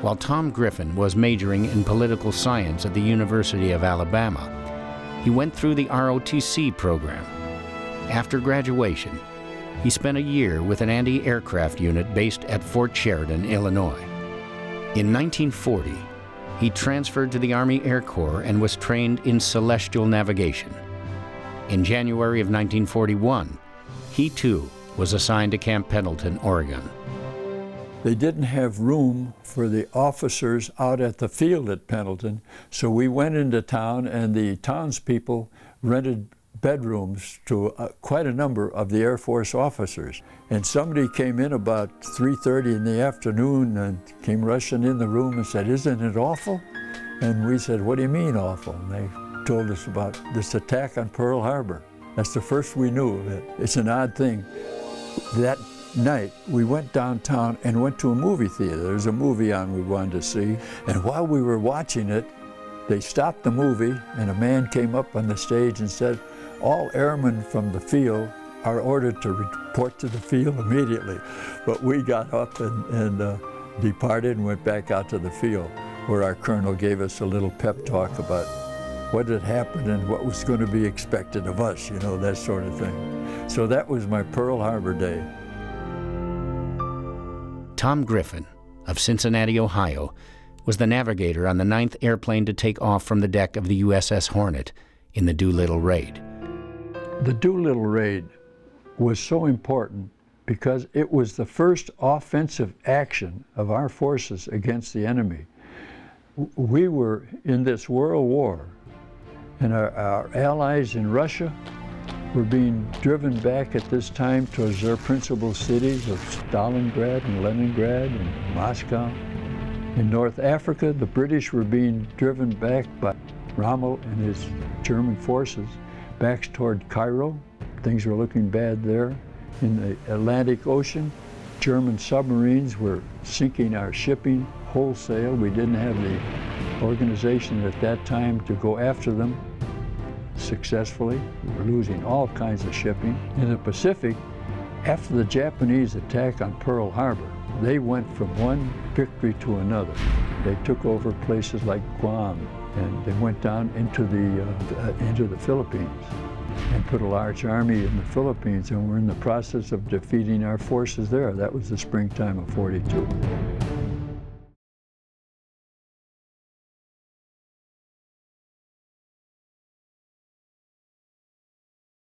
while Tom Griffin was majoring in political science at the University of Alabama. He went through the ROTC program. After graduation, he spent a year with an anti-aircraft unit based at Fort Sheridan, Illinois. In 1940, he transferred to the Army Air Corps and was trained in celestial navigation. In January of 1941, he too was assigned to Camp Pendleton, Oregon. They didn't have room for the officers out at the field at Pendleton, so we went into town and the townspeople rented bedrooms to quite a number of the Air Force officers. And somebody came in about 3:30 in the afternoon and came rushing in the room and said, "Isn't it awful?" And we said, "What do you mean awful?" And they told us about this attack on Pearl Harbor. That's the first we knew of it. It's an odd thing. That night, we went downtown and went to a movie theater. There was a movie on we wanted to see, and while we were watching it, they stopped the movie, and a man came up on the stage and said, "All airmen from the field are ordered to report to the field immediately." But we got up and departed and went back out to the field, where our colonel gave us a little pep talk about what had happened and what was going to be expected of us, you know, that sort of thing. So that was my Pearl Harbor day. Tom Griffin of Cincinnati, Ohio, was the navigator on the 9th airplane to take off from the deck of the USS Hornet in the Doolittle raid. The Doolittle raid was so important because it was the first offensive action of our forces against the enemy. We were in this world war, and our allies in Russia were being driven back at this time towards their principal cities of Stalingrad and Leningrad and Moscow. In North Africa, the British were being driven back by Rommel and his German forces back toward Cairo. Things were looking bad there. In the Atlantic Ocean, German submarines were sinking our shipping wholesale. We didn't have the organization at that time to go after them successfully. We were losing all kinds of shipping. In the Pacific, after the Japanese attack on Pearl Harbor, they went from one victory to another. They took over places like Guam, and they went down into the Philippines and put a large army in the Philippines, and we're in the process of defeating our forces there. That was the springtime of '42.